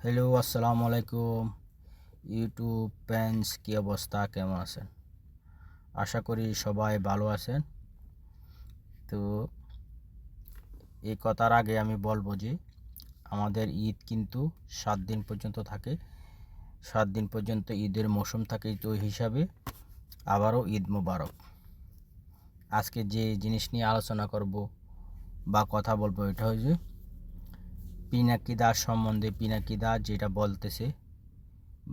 Hello, আসসালামু আলাইকুম YouTube fans, কী অবস্থা, কেমন আছেন? আশা করি সবাই ভালো আছেন। তো এই কথার আগে আমি বলবো যে আমাদের ঈদ কিন্তু 7 দিন পর্যন্ত থাকে। 7 দিন পর্যন্ত ঈদের মৌসুম থাকে, তো হিসাবে আবারও ঈদ মোবারক। আজকে যে জিনিস নিয়ে আলোচনা করব বা কথা বলবো, এটা হচ্ছে পিনাকিদা সম্বন্ধে। পিনাকিদা যেটা বলতেছে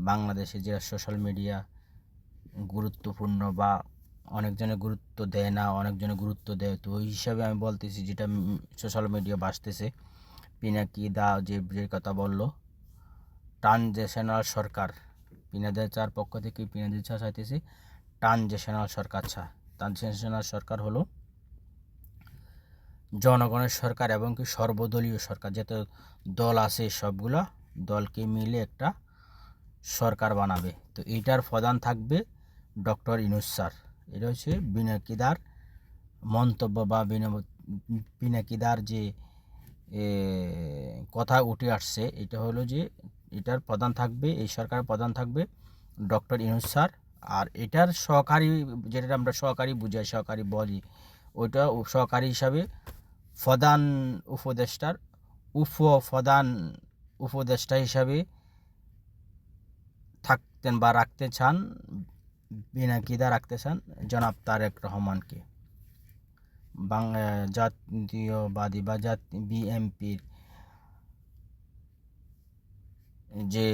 বাংলাদেশে, যেটা সোশ্যাল মিডিয়া গুরুত্বপূর্ণ বা অনেকজনে গুরুত্ব দেয় না, অনেকজনে গুরুত্ব দেয়, তো ওই হিসাবে আমি বলতেছি যেটা সোশ্যাল মিডিয়া বাসতেছে। পিনাকি দা যে কথা বললো, ট্রানজিশনাল সরকার, পিনাদের চার পক্ষ থেকে পিনাদের চা চাইতেছে ট্রানজিশনাল সরকার। ট্রানজিশনাল সরকার হলো জনগণের সরকার এবং কি সর্বদলীয় সরকার, যত দল আছে সবগুলা দলকে মিলে একটা সরকার বানাবে। তো এইটার প্রধান থাকবে ডক্টর ইউনূস স্যার। এটা হচ্ছে পিনাকিদার মন্তব্য বা পিনাকিদার যে কথা উঠে আসছে, এটা হলো যে এটার প্রধান থাকবে, এই সরকারের প্রধান থাকবে ডক্টর ইউনূস স্যার। আর এটার সহকারী, যেটা আমরা সহকারী বুঝাই, সহকারী বলি, ওইটা সহকারী হিসাবে প্রধান উপদেষ্টার প্রধান উপদেষ্টা হিসাবে থাকতেন বা রাখতে চান, পিনাকিদা রাখতে চান জনাব তারেক রহমানকে। জাতীয়বাদী বা বিএনপির যে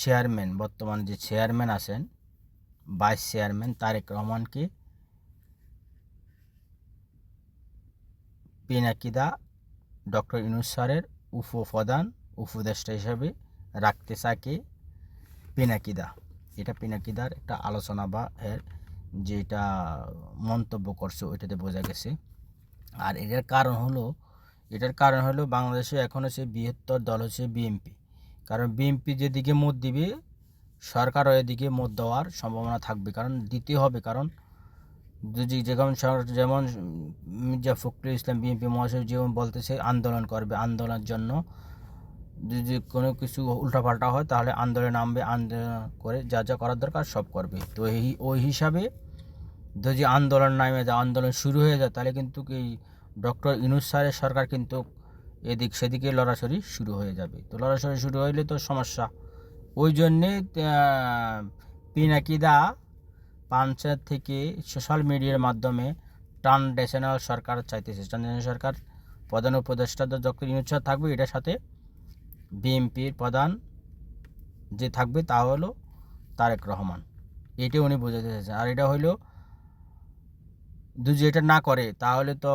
চেয়ারম্যান, বর্তমানে যে চেয়ারম্যান আছেন, ভাইস চেয়ারম্যান তারেক রহমানকে পিনাকিদা ডক্টর ইউনূস স্যারের উপপ্রধান উপদেষ্টা হিসাবে রাখতে চাকে পিনাকিদা। এটা পিনাকিদার একটা আলোচনা বা এর যেটা মন্তব্য করছে ওইটাতে বোঝা গেছে। আর এটার কারণ হলো বাংলাদেশে এখন হচ্ছে বৃহত্তর দল হচ্ছে বিএনপি। কারণ বিএনপি যেদিকে মত দিবে, সরকারও এদিকে মত দেওয়ার সম্ভাবনা থাকবে, কারণ দিতে হবে। কারণ যেমন মির্জা ফখরুল ইসলাম বিএনপি মহাসচিব যেমন বলতেছে আন্দোলন করবে, আন্দোলনের জন্য যদি কোনো কিছু উল্টাপাল্টা হয় তাহলে আন্দোলনে নামবে, আন্দোলন করে যা যা করার দরকার সব করবে। তো ওই হিসাবে যদি আন্দোলন নামে যায়, আন্দোলন শুরু হয়ে যায়, তাহলে কিন্তু এই ডক্টর ইউনূস স্যারের সরকার কিন্তু এদিক সেদিকে লড়াছড়ি শুরু হয়ে যাবে। তো লড়াছড়ি শুরু হইলে তো সমস্যা। ওই জন্যে পিনাকিদা পঞ্চায়েত থেকে সোশ্যাল মিডিয়ার মাধ্যমে ট্রানজিশনাল সরকার চাইতেছে। ট্রানজিশনাল সরকার প্রধান উপদেষ্টা ডক্টর ইউনূস স্যার থাকবে, এটার সাথে বিএনপির প্রধান যে থাকবে তা হলো তারেক রহমান। এটা উনি বোঝাতে চাইছেন। আর এটা হইলো যদি এটা না করে তাহলে তো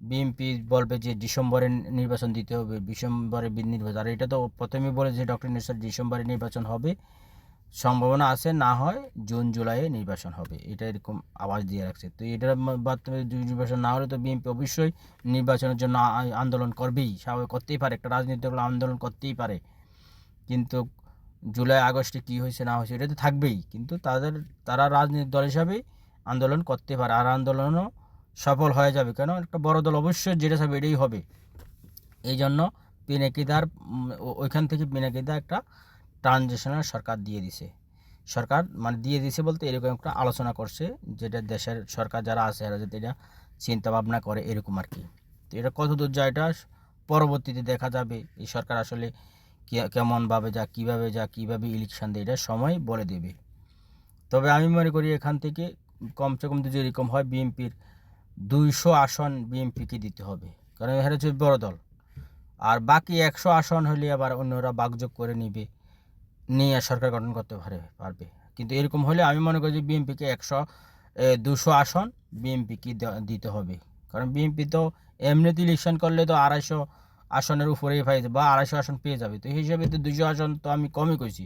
বিএনপি বলবে যে ডিসেম্বরে নির্বাচন দিতে হবে, ডিসেম্বরে নির্বাচন। আর এটা তো প্রথমেই বলে যে ডক্টর ইউনূস স্যার ডিসেম্বরে নির্বাচন হবে, সম্ভাবনা আছে না হয় জুন জুলাইয়ে নির্বাচন হবে, এটা এরকম আওয়াজ দিয়ে রাখছে। তো এটার মাধ্যমে নির্বাচন না হলে তো বিএনপি অবশ্যই নির্বাচনের জন্য আন্দোলন করবেই, স্বাভাবিক, করতেই পারে, একটা রাজনীতি দল আন্দোলন করতেই পারে। কিন্তু জুলাই আগস্টে কী হয়েছে না হয়েছে এটা তো থাকবেই, কিন্তু তারা রাজনৈতিক দল হিসাবে আন্দোলন করতে পারে, আর আন্দোলনও সফল হয়ে যাবে। কেন, একটা বড় দল অবশ্যই যেটা হবে এটাই হবে। এই জন্য পিনাকিদার ওইখান থেকে পিনাকিদা একটা ট্রানজিশনাল সরকার দিয়ে দিছে বলতে এরকম একটা আলোচনা করছে, যেটা দেশের সরকার যারা আছে এরা যাতে এটা চিন্তা ভাবনা করে, এরকম আর কি। তো এটা কতদূর যায় এটা পরবর্তীতে দেখা যাবে। এই সরকার আসলে কেমনভাবে কীভাবে ইলেকশন দেয়, এটা সময় বলে দেবে। তবে আমি মনে করি এখান থেকে কমসে কম যদি এরকম হয়, বিএনপির 200 আসন বিএনপিকে দিতে হবে, কারণ এখানে হচ্ছে বড় দল। আর বাকি 100 আসন হলে আবার অন্যরা বাগযোগ করে নিয়ে সরকার গঠন করতে পারবে। কিন্তু এরকম হলে আমি মনে করি যে বিএনপিকে 200 আসন বিএনপিকে দিতে হবে। কারণ বিএনপি তো এমনিতে ইলেকশন করলে তো 250 আসনের উপরেই পাই বা 250 আসন পেয়ে যাবে। তো এই হিসাবে তো 200 আসন তো আমি কমই কইছি,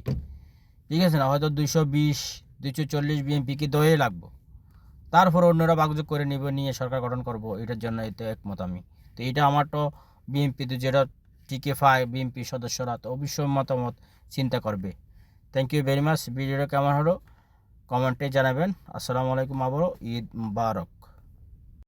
ঠিক আছে না, হয়তো 220 240 বিএনপিকে দয়ে লাগবো। তারপর অন্যরা বাগযোগ করে নিয়ে সরকার গঠন করব, এটার জন্য এতে একমত আমি। তো এটা আমার তো বিএনপি তো যেটা টিকে পায় বিএনপি সদস্যরা, তো অবশ্যই মতামত চিন্তা করবে। Thank you very much. ভিডিওটা কেমন হলো কমেন্টে জানাবেন। আসসালামু আলাইকুম, আবারও ঈদ মুবারক।